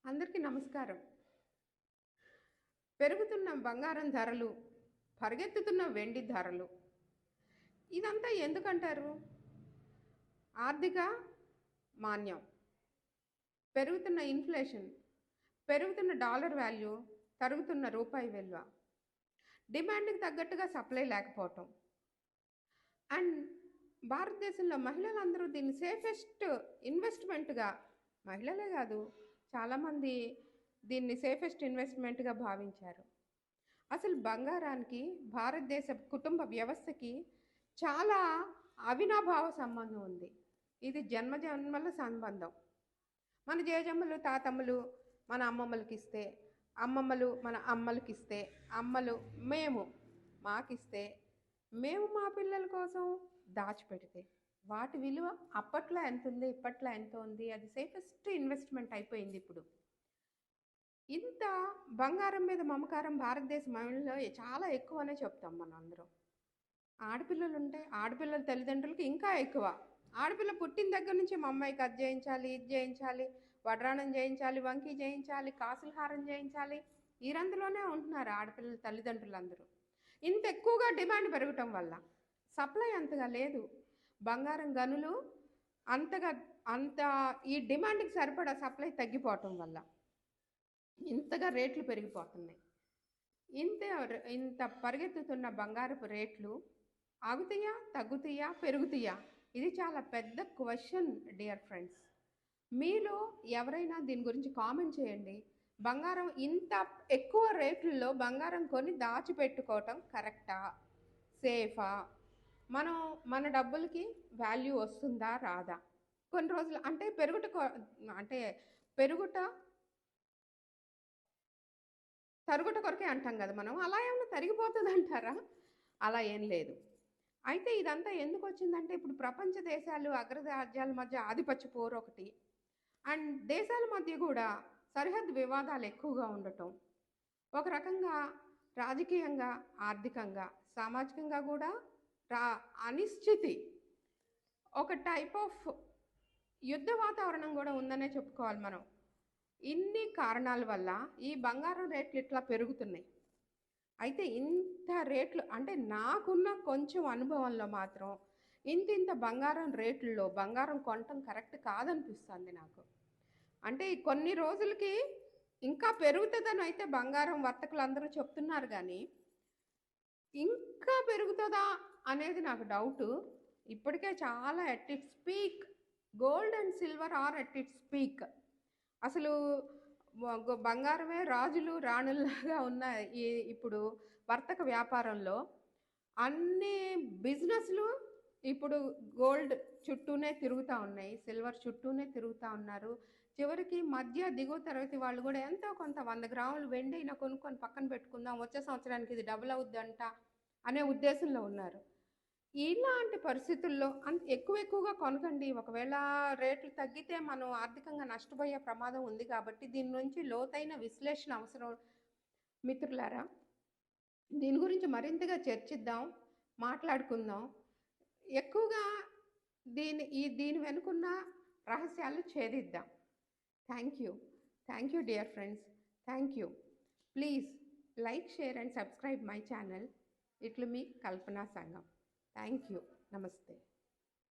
అందరికీ నమస్కారం. పెరుగుతున్న బంగారం ధరలు, పరిగెత్తుతున్న వెండి ధరలు. ఇదంతా ఎందుకంటారు? ఆర్థిక మాంద్యం, పెరుగుతున్న ఇన్‌ఫ్లేషన్, పెరుగుతున్న డాలర్ వాల్యూ, తరుగుతున్న రూపాయి విలువ, డిమాండ్‌కి తగ్గట్టుగా సప్లై లేకపోవటం. అండ్ భారతదేశంలో మహిళలందరూ దీన్ని సేఫెస్ట్ ఇన్వెస్ట్‌మెంట్‌గా, మహిళలే కాదు చాలామంది దీన్ని సేఫెస్ట్ ఇన్వెస్ట్‌మెంట్‌గా భావించారు. అసలు బంగారానికి భారతదేశ కుటుంబ వ్యవస్థకి చాలా అవినాభావ సంబంధం ఉంది. ఇది జన్మజన్మల సంబంధం. మన జేజమ్మలు, తాతమ్మలు మన అమ్మమ్మలకిస్తే, అమ్మమ్మలు మన అమ్మలకిస్తే, అమ్మలు మేము మాకిస్తే, మేము మా పిల్లల కోసం దాచిపెడితే, వాటి విలువ అప్పట్లో ఎంతుంది, ఇప్పట్లో ఎంత ఉంది, అది సేఫెస్ట్ ఇన్వెస్ట్‌మెంట్ అయిపోయింది ఇప్పుడు. ఇంత బంగారం మీద మమకారం భారతదేశ మహిళల్లో చాలా ఎక్కువనే చెప్తాం మనందరం. ఆడపిల్లలుంటే ఆడపిల్లల తల్లిదండ్రులకి ఇంకా ఎక్కువ. ఆడపిల్ల పుట్టిన దగ్గర నుంచి మా అమ్మాయికి అది చేయించాలి, ఇది చేయించాలి, వడ్రాణం చేయించాలి, వంకి చేయించాలి, కాసుల హారం చేయించాలి. ఈ రందులోనే ఉంటున్నారు ఆడపిల్లల తల్లిదండ్రులందరూ. ఇంత ఎక్కువగా డిమాండ్ పెరగటం వల్ల సప్లై అంతగా లేదు. బంగారం గనులు అంతగా అంత ఈ డిమాండ్‌కి సరిపడా సప్లై తగ్గిపోవటం వల్ల ఇంతగా రేట్లు పెరిగిపోతున్నాయి. ఇంత పరిగెత్తుతున్న బంగారపు రేట్లు ఆగుతాయా, తగ్గుతాయా, పెరుగుతాయా? ఇది చాలా పెద్ద క్వెషన్ డియర్ ఫ్రెండ్స్. మీలో ఎవరైనా దీని గురించి కామెంట్ చేయండి. బంగారం ఇంత ఎక్కువ రేట్లలో బంగారం కొని దాచిపెట్టుకోవటం కరెక్టా? సేఫా? మనం మన డబ్బులకి వాల్యూ వస్తుందా, రాదా? కొన్ని రోజులు అంటే అంటే పెరుగుట తరుగుట కొరకే అంటాం కదా మనం. అలా ఏమన్నా తరిగిపోతుందంటారా? అలా ఏం లేదు. అయితే ఇదంతా ఎందుకొచ్చిందంటే ఇప్పుడు ప్రపంచ దేశాలు అగ్రరాజ్యాల మధ్య ఆధిపత్య పోరు ఒకటి. అండ్ దేశాల మధ్య కూడా సరిహద్దు వివాదాలు ఎక్కువగా ఉండటం. ఒక రకంగా రాజకీయంగా, ఆర్థికంగా, సామాజికంగా కూడా అనిశ్చితి, ఒక టైప్ ఆఫ్ యుద్ధ వాతావరణం కూడా ఉందనే చెప్పుకోవాలి మనం. ఇన్ని కారణాల వల్ల ఈ బంగారం రేట్లు ఇట్లా పెరుగుతున్నాయి. అయితే ఇంత రేట్లు అంటే నాకున్న కొంచెం అనుభవంలో మాత్రం ఇంత బంగారం రేట్లలో బంగారం కొనటం కరెక్ట్ కాదనిపిస్తుంది నాకు. అంటే కొన్ని రోజులకి ఇంకా పెరుగుతుందని అయితే బంగారం వర్తకులు అందరూ చెప్తున్నారు కానీ ఇంకా పెరుగుతుందా అనేది నాకు డౌటు. ఇప్పటికే చాలా at its peak, gold and silver or at its peak. అసలు బంగారమే రాజులు రాణుల్లాగా ఉన్న ఇప్పుడు వర్తక వ్యాపారంలో అన్ని బిజినెస్లు ఇప్పుడు గోల్డ్ చుట్టూనే తిరుగుతూ ఉన్నాయి, సిల్వర్ చుట్టూనే తిరుగుతూ ఉన్నారు. చివరికి మధ్య దిగువ తరగతి వాళ్ళు కూడా ఎంతో కొంత 100 గ్రాములు వెండి అయినా కొనుక్కొని పక్కన పెట్టుకుందాం, వచ్చే సంవత్సరానికి ఇది డబుల్ అవుద్దంట అనే ఉద్దేశంలో ఉన్నారు. ఇలాంటి పరిస్థితుల్లో ఎక్కువగా కొనకండి. ఒకవేళ రేట్లు తగ్గితే మనం ఆర్థికంగా నష్టపోయే ప్రమాదం ఉంది కాబట్టి దీని నుంచి లోతైన విశ్లేషణ అవసరం మిత్రులారా. దీని గురించి మరింతగా చర్చిద్దాం, మాట్లాడుకుందాం. ఎక్కువగా దీని వెనుకున్న రహస్యాలు ఛేదిద్దాం. Thank you dear friends. Thank you. Please like, share and subscribe my channel. ఇట్లు మీ కల్పనా సంగం. Thank you. నమస్తే.